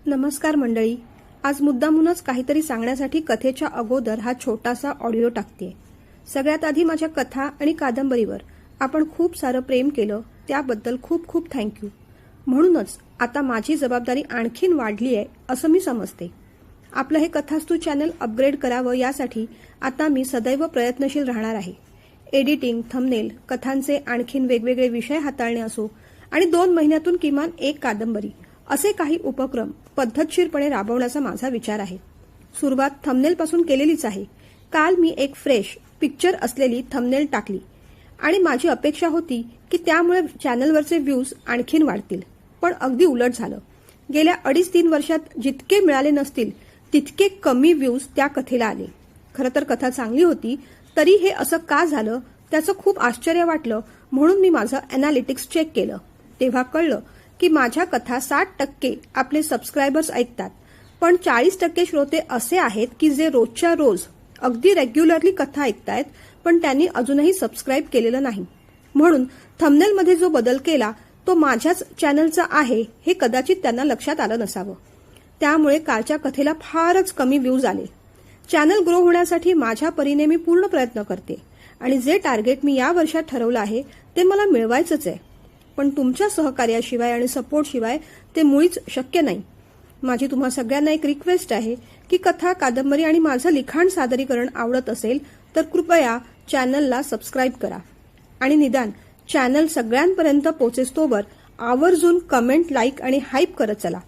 नमस्कार मंडळी. आज मुद्दामूनच काहीतरी सांगण्यासाठी कथेच्या अगोदर हा छोटासा ऑडिओ टाकतेय. सगळ्यात आधी माझ्या कथा आणि कादंबरीवर आपण खूप सारं प्रेम केलं त्याबद्दल खूप खूप थँक्यू. म्हणूनच आता माझी जबाबदारी आणखीन वाढली आहे असं मी समजते. आपलं हे कथास्तू चॅनल अपग्रेड करावं यासाठी आता मी सदैव प्रयत्नशील राहणार आहे. एडिटिंग, थंबनेल, कथांचे आणखीन वेगवेगळे विषय हाताळणे असो आणि 2 महिन्यातून किमान एक कादंबरी असे काही उपक्रम पद्धतशीरपणे राबवण्याचा माझा विचार आहे. सुरुवात थंबनेलपासून केलेलीच आहे. काल मी एक फ्रेश पिक्चर असलेली थंबनेल टाकली आणि माझी अपेक्षा होती की त्यामुळे चॅनलवरचे व्ह्यूज आणखीन वाढतील. पण अगदी उलट झालं. गेल्या 2.5-3 वर्षात जितके मिळाले नसतील तितके कमी व्ह्यूज त्या कथेला आले. खरं तर कथा चांगली होती, तरी हे असं का झालं त्याचं खूप आश्चर्य वाटलं. म्हणून मी माझं अॅनालिटिक्स चेक केलं. तेव्हा कळलं की माझ्या कथा 60% आपले सबस्क्रायबर्स ऐकतात, पण 40% श्रोते असे आहेत की जे रोजच्या रोज अगदी रेग्युलरली कथा ऐकतायत, पण त्यांनी अजूनही सबस्क्राईब केलेलं नाही. म्हणून थंबनेलमध्ये जो बदल केला तो माझ्याच चॅनलचा आहे हे कदाचित त्यांना लक्षात आलं नसावं. त्यामुळे कालच्या कथेला फारच कमी व्ह्यूज आले. चॅनल ग्रो होण्यासाठी माझ्या परीने मी पूर्ण प्रयत्न करते आणि जे टार्गेट मी या वर्षात ठरवलं आहे ते मला मिळवायचंच आहे. पण तुमच्या सहकार्याशिवाय आणि सपोर्टशिवाय ते मुळीच शक्य नाही. माझी तुम्हा सगळ्यांना एक रिक्वेस्ट आहे की कथा, कादंबरी आणि माझं लिखाण सादरीकरण आवडत असेल तर कृपया चॅनलला सबस्क्राईब करा आणि निदान चॅनल सगळ्यांपर्यंत पोहोचेस्तोवर आवर्जून कमेंट, लाईक आणि हाईप करत चला.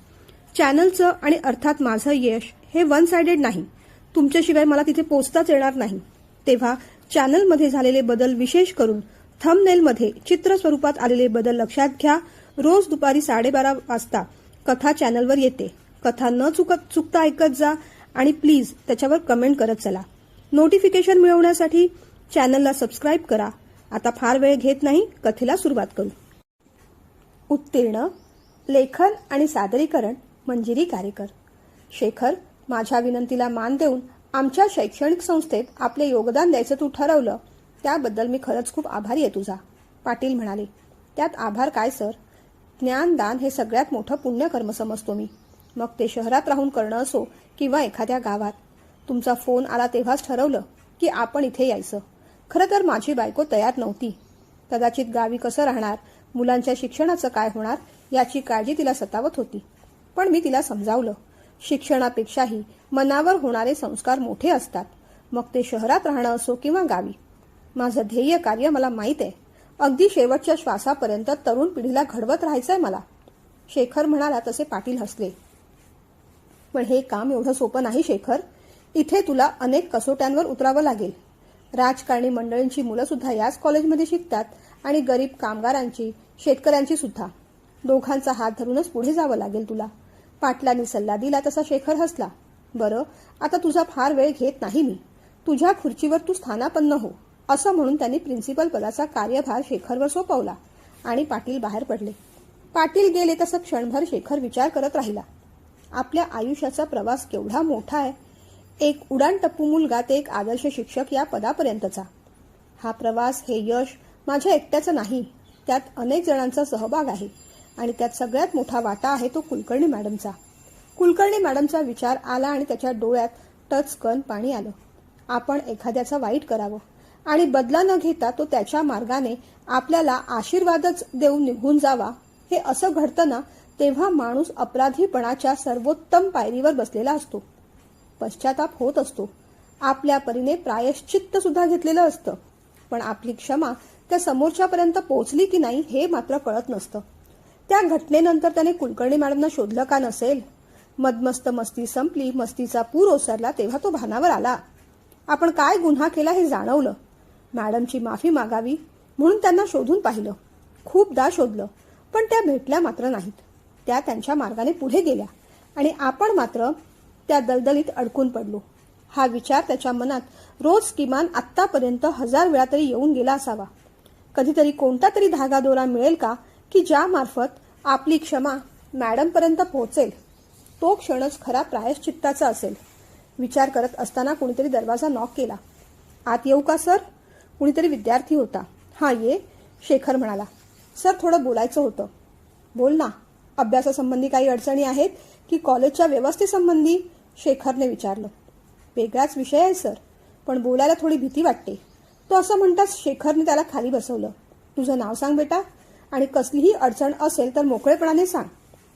चॅनलचं आणि अर्थात माझं यश हे वन साइडेड नाही. तुमच्याशिवाय मला तिथे पोहोचताच येणार नाही. तेव्हा चॅनलमध्ये झालेले बदल, विशेष करून थंबनेलमध्ये चित्र स्वरूपात आलेले बदल लक्षात घ्या. रोज दुपारी 12:30 वाजता कथा चॅनलवर येते. कथा न चुकता ऐकत जा आणि प्लीज त्याच्यावर कमेंट करत चला. नोटिफिकेशन मिळवण्यासाठी चॅनलला सबस्क्राईब करा. आता फार वेळ घेत नाही, कथेला सुरुवात करू. उत्तीर्ण. लेखन आणि सादरीकरण मंजिरी कारेकर. शेखर, माझ्या विनंतीला मान देऊन आमच्या शैक्षणिक संस्थेत आपले योगदान द्यायचं तू ठरवलं त्याबद्दल मी खरंच खूप आभारी आहे तुझा. पाटील म्हणाले. त्यात आभार काय सर. ज्ञानदान हे सगळ्यात मोठं पुण्यकर्म समजतो मी. मग ते शहरात राहून करणं असो किंवा एखाद्या गावात. तुमचा फोन आला तेव्हाच ठरवलं की आपण इथे यायचं. खरं तर माझी बायको तयार नव्हती. कदाचित गावी कसं राहणार, मुलांच्या शिक्षणाचं काय होणार याची काळजी तिला सतावत होती. पण मी तिला समजावलं, शिक्षणापेक्षाही मनावर होणारे संस्कार मोठे असतात. मग ते शहरात राहणं असो किंवा गावी. माझं ध्येय कार्य मला माहीत आहे. अगदी शेवटच्या श्वासापर्यंत तरुण पिढीला घडवत राहायचंय मला. शेखर म्हणाला तसे पाटील हसले. पण हे काम एवढं सोपं नाही शेखर. इथे तुला अनेक कसोट्यांवर उतरावं लागेल. राजकारणी मंडळींची मुलं सुद्धा याच कॉलेजमध्ये शिकतात आणि गरीब कामगारांची, शेतकऱ्यांची सुद्धा. दोघांचा हात धरूनच पुढे जावं लागेल तुला. पाटलांनी सल्ला दिला तसा शेखर हसला. बरं, आता तुझा फार वेळ घेत नाही मी. तुझ्या खुर्चीवर तू स्थानापन्न हो असं म्हणून त्यांनी प्रिन्सिपल पदाचा कार्यभार शेखरवर सोपवला आणि पाटील बाहेर पडले. पाटील गेले तसं क्षणभर शेखर विचार करत राहिला. आपल्या आयुष्याचा प्रवास केवढा मोठा आहे. एक उडाणटप्पू मुलगा ते एक आदर्श शिक्षक या पदापर्यंतचा. हा प्रवास, हे यश माझ्या एकट्याचं नाही. त्यात अनेक जणांचा सहभाग आहे आणि त्यात सगळ्यात मोठा वाटा आहे तो कुलकर्णी मॅडमचा. कुलकर्णी मॅडमचा विचार आला आणि त्याच्या डोळ्यात टचकन पाणी आलं. आपण एखाद्याचं वाईट करावं आणि बदला न घेता तो त्याच्या मार्गाने आपल्याला आशीर्वादच देऊन निघून जावा. हे असं घडतं ना, तेव्हा माणूस अपराधीपणाच्या सर्वोत्तम पायरीवर बसलेला असतो. पश्चाताप होत असतो. आपल्या परीने प्रायश्चित्त सुद्धा घेतलेलं असतं. पण आपली क्षमा त्या समोरच्यापर्यंत पोहोचली की नाही हे मात्र कळत नसतं. त्या घटनेनंतर त्याने कुलकर्णी मॅडमना शोधलं का नसेल. मदमस्त मस्ती संपली, मस्तीचा पूर ओसरला तेव्हा तो भानावर आला. आपण काय गुन्हा केला हे जाणवलं. मॅडमची माफी मागावी म्हणून त्यांना शोधून पाहिलं. खूपदा शोधलं, पण त्या भेटल्या मात्र नाहीत. त्या त्यांच्या मार्गाने पुढे गेल्या आणि आपण मात्र त्या दलदलीत अडकून पडलो. हा विचार त्याच्या मनात रोज किमान आत्तापर्यंत 1000 वेळा तरी येऊन गेला असावा. कधीतरी कोणता तरी धागा दोरा मिळेल का की ज्या मार्फत आपली क्षमा मॅडमपर्यंत पोहोचेल. तो क्षणच खरा प्रायश्चित्ताचा असेल. विचार करत असताना कुणीतरी दरवाजा नॉक केला. आत येऊ का सर. कुणीतरी विद्यार्थी होता. हा ये, शेखर म्हणाला. सर, थोडं बोलायचं होतं. बोल ना. अभ्यासासंबंधी काही अडचणी आहेत की कॉलेजच्या व्यवस्थेसंबंधी? शेखरने विचारलं. वेगळाच विषय आहे सर, पण बोलायला थोडी भीती वाटते. तो असं म्हणताच शेखरने त्याला खाली बसवलं. तुझं नाव सांग बेटा, आणि कसलीही अडचण असेल तर मोकळेपणाने सांग.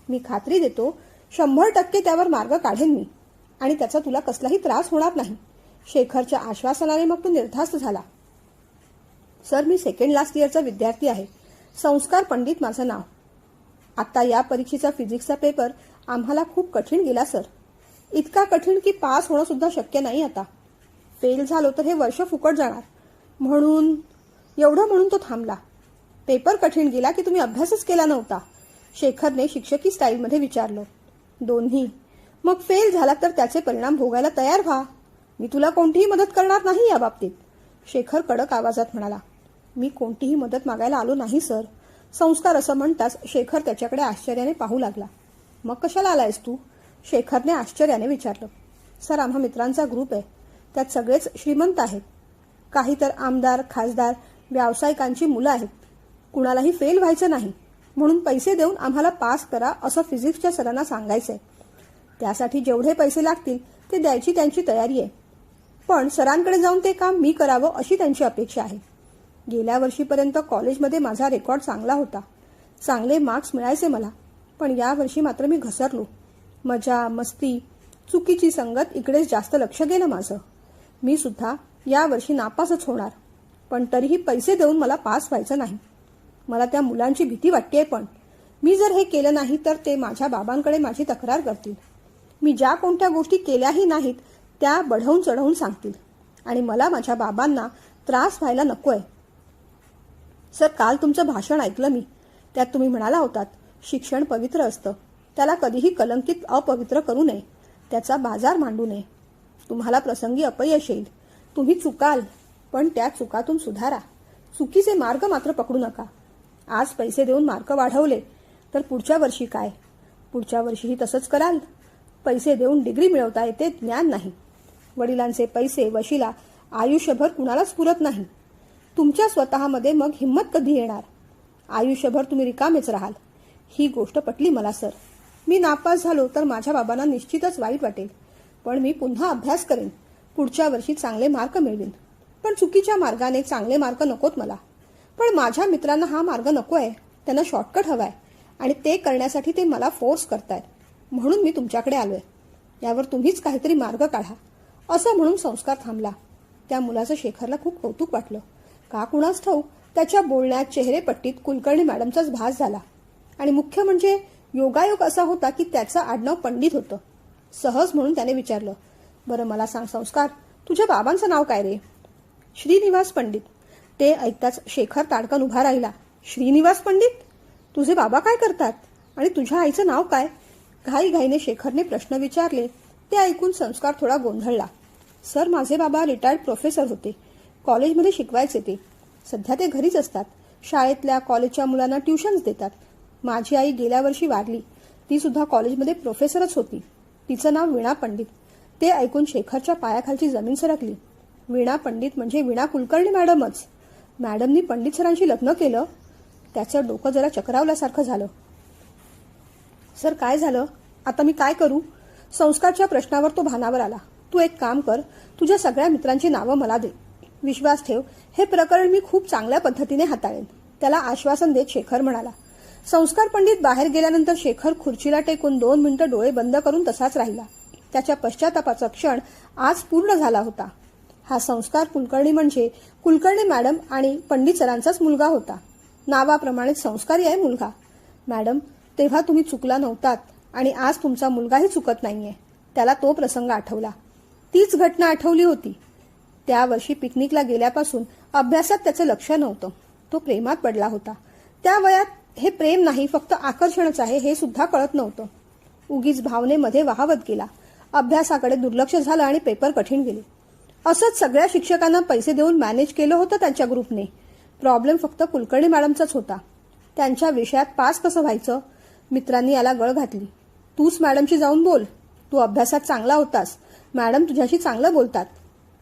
मी खात्री देतो 100% त्यावर मार्ग काढेन मी, आणि त्याचा तुला कसलाही त्रास होणार नाही. शेखरच्या आश्वासनाने मग तो निर्धास्त झाला. सर, मी सेकंड लास्ट इयरचा विद्यार्थी आहे. संस्कार पंडित माझं नाव. आता या परीक्षेचा फिजिक्सचा पेपर आम्हाला खूप कठीण गेला सर. इतका कठीण की पास होणं सुद्धा शक्य नाही आता. फेल झालो तर हे वर्ष फुकट जाणार. एवढं म्हणून तो थांबला. पेपर कठीण गेला की तुम्ही अभ्यासच केला नव्हता? शेखरने शिक्षकी स्टाईलमध्ये विचारलं. दोन्ही. मग फेल झाला तर त्याचे परिणाम भोगायला तयार व्हा. मी तुला कोणतीही मदत करणार नाही या बाबतीत. शेखर कडक आवाजात म्हणाला. मी कोणतीही मदत मागायला आलो नाही सर. संस्कार असं म्हणताच शेखर त्याच्याकडे आश्चर्याने पाहू लागला. मग कशाला आलायस तू? शेखरने आश्चर्याने विचारलं. सर, आम्हा मित्रांचा ग्रुप आहे. त्यात सगळेच श्रीमंत आहेत. काही तर आमदार, खासदार, व्यावसायिकांची मुलं आहेत. कुणालाही फेल व्हायचं नाही म्हणून पैसे देऊन आम्हाला पास करा असं फिजिक्सच्या सरांना सांगायचंय. त्यासाठी जेवढे पैसे लागतील ते द्यायची त्यांची तयारी आहे. पण सरांकडे जाऊन ते काम मी करावं अशी त्यांची अपेक्षा आहे. गेल्या वर्षीपर्यंत कॉलेजमध्ये माझा रेकॉर्ड चांगला होता. चांगले मार्क्स मिळायचे मला. पण या वर्षी मात्र मी घसरलो. मजा, मस्ती, चुकीची संगत इकडेच जास्त लक्ष गेलं माझं. मी सुद्धा या वर्षी नापासच होणार. पण तरीही पैसे देऊन मला पास व्हायचं नाही. मला त्या मुलांची भीती वाटतेय. पण मी जर हे केलं नाही तर ते माझ्या बाबांकडे माझी तक्रार करतील. मी ज्या कोणत्या गोष्टी केल्याही नाहीत त्या बढवून चढवून सांगतील, आणि मला माझ्या बाबांना त्रास व्हायला नकोय. सर, काल तुमचं भाषण ऐकलं मी. त्यात तुम्ही म्हणाला होतात शिक्षण पवित्र असतं. त्याला कधीही कलंकित, अपवित्र करू नये. त्याचा बाजार मांडू नये. तुम्हाला प्रसंगी अपयश येईल. तुम्ही चुकाल, पण त्या चुकातून सुधारा. चुकीचे मार्ग मात्र पकडू नका. आज पैसे देऊन मार्क वाढवले तर पुढच्या वर्षी काय? पुढच्या वर्षीही तसंच कराल. पैसे देऊन डिग्री मिळवता येते, ज्ञान नाही. वडिलांचे पैसे, वशिला आयुष्यभर कुणालाच पुरत नाही. तुमच्या स्वतःमध्ये मग हिंमत कधी येणार? आयुष्यभर तुम्ही रिकामेच राहाल. ही गोष्ट पटली मला सर. मी नापास झालो तर माझ्या बाबांना निश्चितच वाईट वाटेल. पण मी पुन्हा अभ्यास करेन. पुढच्या वर्षी चांगले मार्क मिळवीन. पण चुकीच्या मार्गाने चांगले मार्क नकोत मला. पण माझ्या मित्रांना हा मार्ग नको आहे. त्यांना शॉर्टकट हवाय, आणि ते करण्यासाठी ते मला फोर्स करतायत. म्हणून मी तुमच्याकडे आलोय. यावर तुम्हीच काहीतरी मार्ग काढा. असं म्हणून संस्कार थांबला. त्या मुलाचं शेखरला खूप कौतुक वाटलं. का कुणास ठाऊक त्याच्या बोलण्यात, चेहरेपट्टीत कुलकर्णी मॅडमचाच भास झाला. आणि मुख्य म्हणजे योगायोग असा होता की त्याचं आडनाव पंडित होतं. सहज म्हणून त्याने विचारलं. बरं, मला सांग संस्कार, तुझ्या बाबांचं नाव काय रे? श्रीनिवास पंडित. ते ऐकताच शेखर ताडकन उभा राहिला. श्रीनिवास पंडित? तुझे बाबा काय करतात? आणि तुझ्या आईचं नाव काय? घाईघाईने शेखरने प्रश्न विचारले. ते ऐकून संस्कार थोडा गोंधळला. सर, माझे बाबा रिटायर्ड प्रोफेसर होते. कॉलेजमध्ये शिकवायचे ते. सध्या ते घरीच असतात. शाळेतल्या, कॉलेजच्या मुलांना ट्युशन्स देतात. माझी आई गेल्या वर्षी वारली. ती सुद्धा कॉलेजमध्ये प्रोफेसरच होती. तिचं नाव वीणा पंडित. ते ऐकून शेखरच्या पायाखालची जमीन सरकली. वीणा पंडित म्हणजे वीणा कुलकर्णी मॅडमच. मॅडमनी पंडित सरांशी लग्न केलं? त्याचं डोकं जरा चक्रावल्यासारखं झालं. सर, काय झालं? आता मी काय करू? संस्कारच्या प्रश्नावर तो भानावर आला. तू एक काम कर, तुझ्या सगळ्या मित्रांची नावं मला दे. विश्वास ठेव, हे प्रकरण मी खूप चांगल्या पद्धतीने हाताळेन. त्याला आश्वासन देत शेखर म्हणाला. संस्कार पंडित बाहेर गेल्यानंतर शेखर खुर्चीला टेकून 2 मिनिटं डोळे बंद करून तसाच राहिला. त्याच्या पश्चातापाचा क्षण आज पूर्ण झाला होता. हा संस्कार कुलकर्णी म्हणजे कुलकर्णी मॅडम आणि पंडित सरांचाच मुलगा होता. नावाप्रमाणेच संस्कारी आहे मुलगा. मॅडम, तेव्हा तुम्ही चुकला नव्हतात, आणि आज तुमचा मुलगाही चुकत नाहीये. त्याला तो प्रसंग आठवला. तीच घटना आठवली होती. त्या वर्षी पिकनिकला गेल्यापासून अभ्यासात त्याचं लक्ष नव्हतं. तो प्रेमात पडला होता. त्या वयात हे प्रेम नाही, फक्त आकर्षणच आहे हे सुद्धा कळत नव्हतं. उगीच भावनेमध्ये वाहवत गेला. अभ्यासाकडे दुर्लक्ष झालं आणि पेपर कठीण गेले. असंच सगळ्या शिक्षकांना पैसे देऊन मॅनेज केलं होतं त्यांच्या ग्रुपने. प्रॉब्लेम फक्त कुलकर्णी मॅडमचाच होता. त्यांच्या विषयात पास कसं व्हायचं? मित्रांनी याला गळ घातली. तूच मॅडमशी जाऊन बोल. तू अभ्यासात चांगला होतास. मॅडम तुझ्याशी चांगलं बोलतात.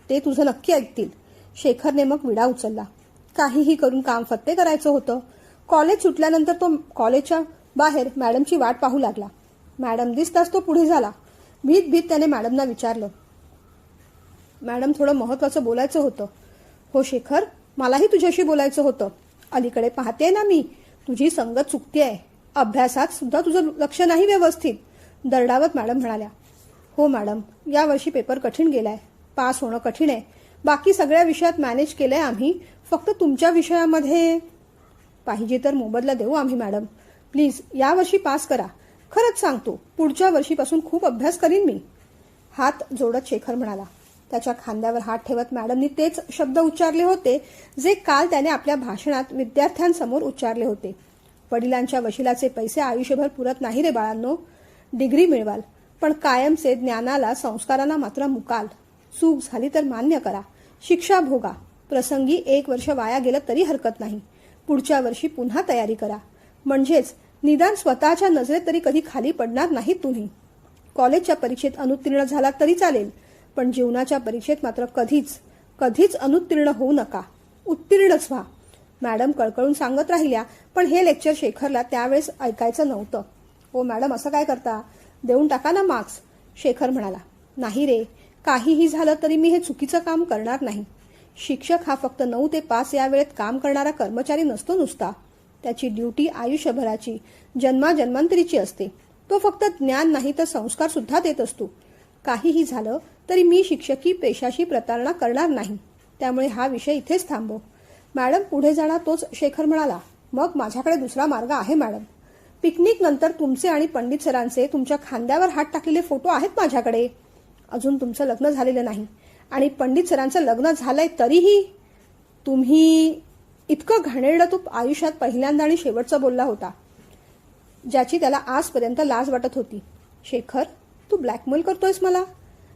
ते तुझं नक्की ऐकतील. शेखरने मग विडा उचलला. काहीही करून काम फत्ते करायचं होतं. कॉलेज सुटल्यानंतर तो कॉलेजच्या बाहेर मॅडमची वाट पाहू लागला. मॅडम दिसताच तो पुढे झाला. भीत भीत त्याने मॅडमना विचारलं, मॅडम थोडं महत्वाचं बोलायचं होतं. हो शेखर, मलाही तुझ्याशी बोलायचं होतं. अलीकडे पाहते ना मी, तुझी संगत चुकतीये. अभ्यासात सुद्धा तुझं लक्ष नाही व्यवस्थित. दरडावत मॅडम म्हणाल्या. हो मॅडम, यावर्षी पेपर कठीण गेलाय. पास होणं कठीण आहे. बाकी सगळ्या विषयात मॅनेज केलंय आम्ही, फक्त तुमच्या विषयामध्ये. पाहिजे तर मोबदला देऊ आम्ही मॅडम. प्लीज यावर्षी पास करा. खरंच सांगतो, पुढच्या वर्षीपासून खूप अभ्यास करीन मी. हात जोडत शेखर म्हणाला. त्याच्या खांद्यावर हात ठेवत मॅडमनी तेच शब्द उच्चारले होते जे काल त्याने आपल्या भाषणात विद्यार्थ्यांसमोर उच्चारले होते. वडिलांच्या वशिलाचे पैसे आयुष्यभर पुरत नाही रे बाळांनो. डिग्री मिळवाल, पण कायमचे ज्ञानाला संस्कारांना मात्र मुकाल. चूक झाली तर मान्य करा, शिक्षा भोगा. प्रसंगी 1 वर्ष वाया गेलं तरी हरकत नाही. पुढच्या वर्षी पुन्हा तयारी करा. म्हणजेच निदान स्वतःच्या नजरेत तरी कधी खाली पडणार नाहीत तुम्ही. कॉलेजच्या परीक्षेत अनुत्तीर्ण झाला तरी चालेल, पण जीवनाच्या परीक्षेत मात्र कधीच अनुत्तीर्ण होऊ नका. उत्तीर्णच व्हा. मॅडम कळकळून सांगत राहिल्या, पण हे लेक्चर शेखरला त्यावेळेस ऐकायचं नव्हतं. ओ मॅडम, असं काय करता? देऊन टाका ना मार्क्स. शेखर म्हणाला. नाही रे, काहीही झालं तरी मी हे चुकीचं काम करणार नाही. शिक्षक हा फक्त 9 ते 5 या वेळेत काम करणारा कर्मचारी नसतो नुसता. त्याची ड्युटी आयुष्यभराची, जन्माजन्मांतरीची असते. तो फक्त ज्ञान नाही तर संस्कार सुद्धा देत असतो. काहीही झालं तरी मी शिक्षकी पेशाशी प्रतारणा करणार नाही. त्यामुळे हा विषय इथेच थांबव. मॅडम पुढे जाणार तोच शेखर म्हणाला, मग माझ्याकडे दुसरा मार्ग आहे मॅडम. पिकनिक नंतर तुमचे आणि पंडित सरांचे तुमच्या खांद्यावर हात टाकलेले फोटो आहेत माझ्याकडे. अजून तुमचं लग्न झालेलं नाही आणि पंडित सरांचं लग्न झालंय तरीही तुम्ही इतकं घाणेरडं तू आयुष्यात पहिल्यांदा आणि शेवटचं बोलला होता, ज्याची त्याला आजपर्यंत लाज वाटत होती. शेखर, तू ब्लॅकमेल करतोयस मला?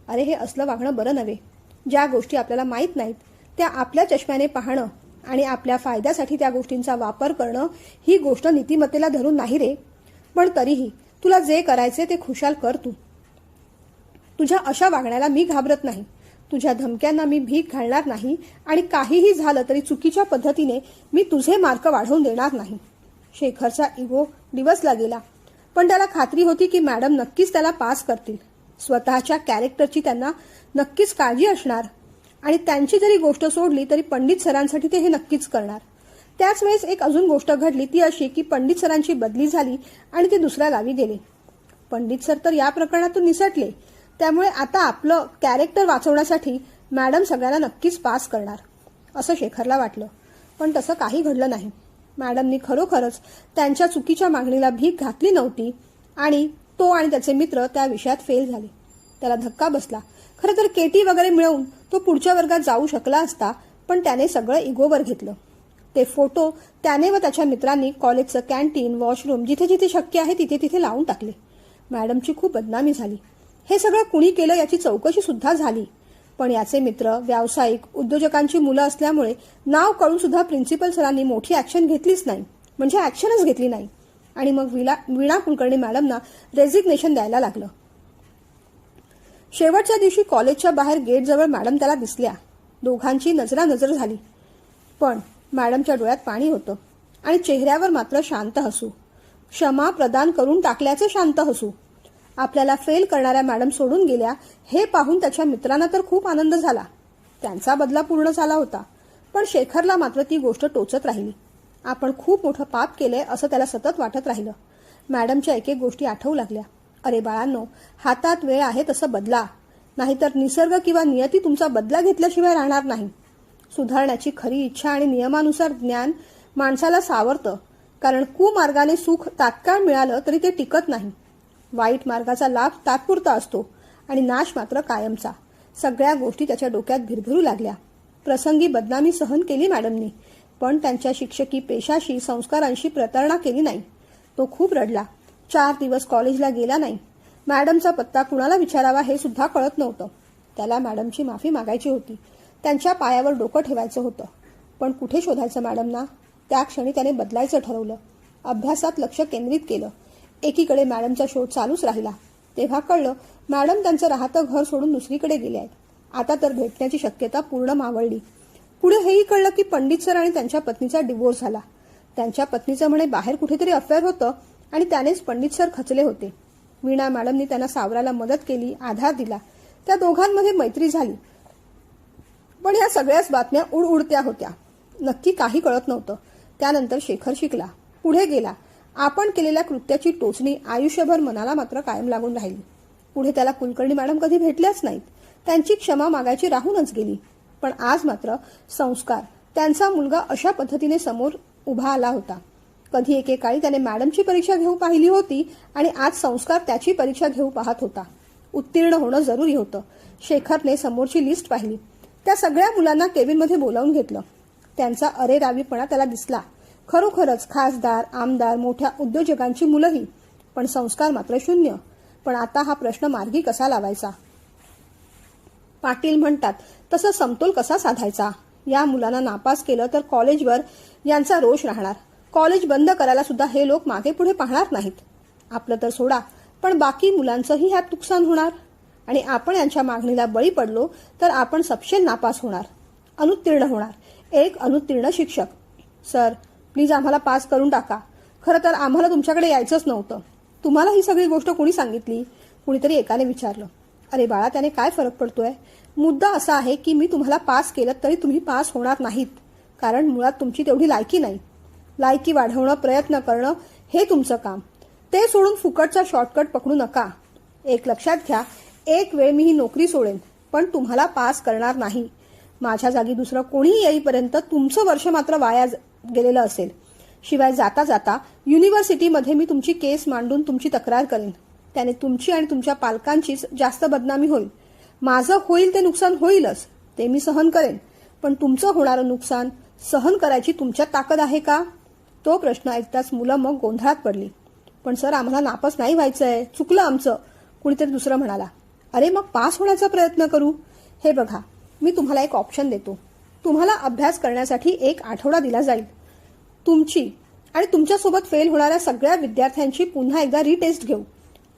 अरे हे असलं वागणं बरं नव्हे. ज्या गोष्टी आपल्याला माहीत नाहीत त्या आपल्या चष्म्याने पाहणं आणि आपल्या फायद्यासाठी त्या गोष्टींचा वापर करणं ही गोष्ट नीतिमत्तेला धरून नाही रे. पण तरीही तुला जे करायचे ते खुशाल कर तू. तुझ्या अशा वागण्याला मी घाबरत नाही. तुझ्या धमक्यांना मी भीक घालणार नाही आणि काहीही झालं तरी चुकीच्या पद्धतीने मी तुझे मार्क वाढवून देणार नाही. शेखरचा इगो डिवसला गेला, पण त्याला खात्री होती की मॅडम नक्कीच त्याला पास करतील. स्वतःच्या कॅरेक्टरची त्यांना नक्कीच काळजी असणार आणि त्यांची जरी गोष्ट सोडली तरी पंडित सरांसाठी ते हे नक्कीच करणार. त्याच वेळेस एक अजून गोष्ट घडली, ती अशी की पंडित सरांची बदली झाली आणि ते दुसऱ्या गावी गेले. पंडित सर तर या प्रकरणातून निसटले. त्यामुळे आता आपलं कॅरेक्टर वाचवण्यासाठी मॅडम सगळ्यांना नक्कीच पास करणार असं शेखरला वाटलं. पण तसं काही घडलं नाही. मॅडमनी खरोखरच त्यांच्या चुकीच्या मागणीला भीक घातली नव्हती आणि तो आणि त्याचे मित्र त्या विषयात फेल झाले. त्याला धक्का बसला. खरं तर केटी वगैरे मिळवून तो पुढच्या वर्गात जाऊ शकला असता, पण त्याने सगळं इगोवर घेतलं. ते फोटो त्याने व त्याच्या मित्रांनी कॉलेजचं कॅन्टीन, वॉशरूम जिथे जिथे शक्य आहे तिथे तिथे लावून टाकले. मॅडमची खूप बदनामी झाली. हे सगळं कुणी केलं याची चौकशी सुद्धा झाली, पण याचे मित्र व्यावसायिक उद्योजकांची मुलं असल्यामुळे नाव कळून सुद्धा प्रिन्सिपल सरांनी मोठी ऍक्शन घेतलीच नाही, म्हणजे ऍक्शनच घेतली नाही. आणि मग वीणा कुलकर्णी मॅडमना रेझिग्नेशन द्यायला लागलं. शेवटच्या दिवशी कॉलेजच्या बाहेर गेटजवळ मॅडम त्याला दिसल्या. दोघांची नजरानजर झाली, पण मॅडमच्या डोळ्यात पाणी होतं आणि चेहऱ्यावर मात्र शांत हसू. क्षमा प्रदान करून टाकल्याचे शांत हसू. आपल्याला फेल करणाऱ्या मॅडम सोडून गेल्या हे पाहून त्याच्या मित्रांना तर खूप आनंद झाला. त्यांचा बदला पूर्ण झाला होता, पण शेखरला मात्र ती गोष्ट टोचत राहिली. आपण खूप मोठं पाप केलंय असं त्याला सतत वाटत राहिलं. मॅडमच्या एक एक गोष्टी आठवू लागल्या. अरे बाळांनो, हातात वेळ आहे तसं बदला, नाहीतर निसर्ग किंवा नियती तुमचा बदला घेतल्याशिवाय राहणार नाही. सुधारण्याची खरी इच्छा आणि नियमानुसार ज्ञान माणसाला सावरतं, कारण कुमार्गाने सुख तात्काळ मिळालं तरी ते टिकत नाही. वाईट मार्गाचा लाभ तात्पुरता असतो आणि नाश मात्र कायमचा. सगळ्या गोष्टी त्याच्या डोक्यात भिरभिरू लागल्या. प्रसंगी बदनामी सहन केली मॅडमनी, पण त्यांच्या शिक्षकी पेशाशी, संस्कारांशी प्रतारणा केली नाही. तो खूप रडला. 4 दिवस कॉलेजला गेला नाही. मॅडमचा पत्ता कुणाला विचारावा हे सुद्धा कळत नव्हतं. त्याला मॅडमची माफी मागायची होती. त्यांच्या पायावर डोकं ठेवायचं होतं, पण कुठे शोधायचं मॅडमना? त्या क्षणी त्याने बदलायचं ठरवलं. अभ्यासात लक्ष केंद्रित केलं. एकीकडे मॅडमचा शोध चालूच राहिला. तेव्हा कळलं मॅडम त्यांचं राहतं घर सोडून दुसरीकडे गेले आहेत. आता तर भेटण्याची शक्यता पूर्ण मावळली. पुढे हेही कळलं की पंडित सर आणि त्यांच्या पत्नीचा डिवोर्स झाला. त्यांच्या पत्नीचं म्हणे बाहेर कुठेतरी अफेअर होतं आणि त्यानेच पंडित सर खचले होते. वीणा मॅडमनी त्यांना सावरायला मदत केली, आधार दिला. त्या दोघांमध्ये मैत्री झाली. पण या सगळ्याच बातम्या उडउडत्या होत्या. नक्की काही कळत नव्हतं. त्यानंतर शेखर शिकला, पुढे गेला. आपण केलेल्या कृत्याची टोचणी आयुष्यभर मनाला मात्र कायम लागून राहिली. पुढे त्याला कुलकर्णी मॅडम कधी भेटल्याच नाहीत. त्यांची क्षमा मागायची राहूनच गेली. पण आज मात्र संस्कार, त्यांचा मुलगा अशा पद्धतीने समोर उभा आला होता. कधी एकेकाळी त्याने मॅडमची परीक्षा घेऊ पाहिली होती आणि आज संस्कार त्याची परीक्षा घेऊ पाहत होता. उत्तीर्ण होणं जरुरी होतं. शेखरने समोरची लिस्ट पाहिली. त्या सगळ्या मुलांना केबिनमध्ये बोलावून घेतलं. त्यांचा अरेरावीपणा त्याला दिसला. खरोखरच खासदार, आमदार, मोठ्या उद्योजकांची मुलंही. पण संस्कार मात्र शून्य. पण आता हा प्रश्न मार्गी कसा लावायचा? पाटील म्हणतात तसं समतोल कसा साधायचा? या मुलांना नापास केलं तर कॉलेजवर यांचा रोष राहणार. कॉलेज बंद करायला सुद्धा हे लोक मागे पुढे पाहणार नाहीत. आपलं तर सोडा, पण बाकी मुलांचंही ह्यात नुकसान होणार. आणि आपण यांच्या मागणीला बळी पडलो तर आपण सपशेल नापास होणार, अनुत्तीर्ण होणार. एक अनुत्तीर्ण शिक्षक. सर प्लीज आम्हाला पास करून टाका. खरं तर आम्हाला तुमच्याकडे यायचंच नव्हतं. तुम्हाला ही सगळी गोष्ट कोणी सांगितली? कुणीतरी एकाने विचारलं. अरे बाळा, त्याने काय फरक पडतोय? मुद्दा असा आहे की मी तुम्हाला पास केलं तरी तुम्ही पास होणार नाहीत. कारण मुळात तुमची तेवढी लायकी नाही. लायकी वाढवणं, प्रयत्न करणं हे तुमचं काम. ते सोडून फुकटचा शॉर्टकट पकडू नका. एक लक्षात घ्या, एक वेळ मी ही नोकरी सोडेन, पण तुम्हाला पास करणार नाही. माझ्या जागी दुसरं कोणीही येईपर्यंत तुमचं वर्ष मात्र वाया गेलेलं असेल. शिवाय जाता जाता युनिव्हर्सिटीमध्ये मी तुमची केस मांडून तुमची तक्रार करेन. त्याने तुमची आणि तुमच्या पालकांचीच जास्त बदनामी होईल. माझं होईल ते नुकसान होईलच, ते मी सहन करेन. पण तुमचं होणारं नुकसान सहन करायची तुमच्यात ताकद आहे का? तो प्रश्न ऐकताच मुलं मग गोंधळात पडली. पण सर आम्हाला नापास नाही व्हायचंय, चुकलं आमचं. कुणीतरी दुसरं म्हणाला. अरे मग पास होण्याचा प्रयत्न करू. हे बघा, मी तुम्हाला एक ऑप्शन देतो. तुम्हाला अभ्यास करण्यासाठी 1 आठवडा दिला जाईल. तुमची आणि तुमच्यासोबत फेल होणाऱ्या सगळ्या विद्यार्थ्यांची पुन्हा एकदा रिटेस्ट घेऊ.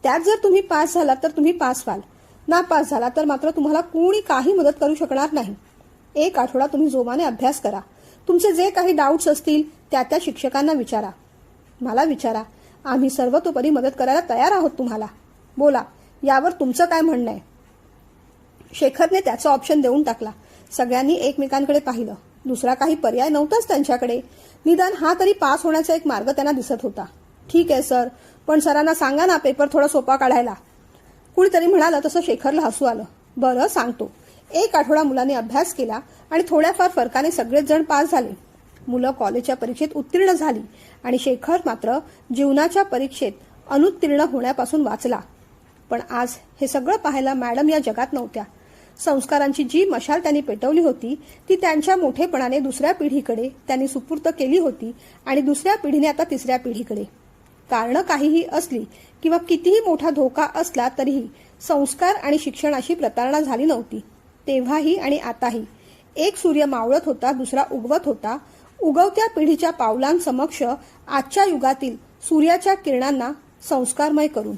त्यात जर तुम्ही पास झालात तर तुम्ही पास व्हाल. नापास झाला तर मात्र तुम्हाला कोणी काही मदत करू शकणार नाही. 1 आठवडा तुम्ही जोमाने अभ्यास करा. तुमचे जे काही डाऊट्स असतील त्या शिक्षकांना विचारा. मला विचारा. आम्ही सर्वतोपरी मदत करायला तयार आहोत तुम्हाला. बोला, यावर तुमचं काय म्हणणं आहे? शेखरने त्याचा ऑप्शन देऊन टाकला. सगळ्यांनी एकमेकांकडे पाहिलं. दुसरा काही पर्याय नव्हताच त्यांच्याकडे. निदान हा तरी पास होण्याचा एक मार्ग त्यांना दिसत होता. ठीक आहे सर, पण सरांना सांगा ना पेपर थोडा सोपा काढायला. कुणीतरी म्हणालं तसं शेखरला हसू आलं. बरं सांगतो. 1 आठवडा मुलांनी अभ्यास केला आणि थोड्याफार फरकाने सगळेच जण पास झाले. मुलं कॉलेजच्या परीक्षेत उत्तीर्ण झाली आणि शेखर मात्र जीवनाच्या परीक्षेत अनुत्तीर्ण होण्यापासून वाचला. पण आज हे सगळं पाहायला मॅडम या जगात नव्हत्या. संस्कारांची जी मशाल त्यांनी पेटवली होती ती त्यांच्या मोठेपणाने दुसऱ्या पिढीकडे त्यांनी सुपूर्त केली होती आणि दुसऱ्या पिढीने आता तिसऱ्या पिढीकडे. कारणं काहीही असली किंवा कितीही मोठा धोका असला तरीही संस्कार आणि शिक्षणाशी प्रतारणा झाली नव्हती. तेव्हाही आणि आताही एक सूर्य मावळत होता, दुसरा उगवत होता. उगवत्या पिढीच्या पावलांसमक्ष आजच्या युगातील सूर्याच्या किरणांना संस्कारमय करून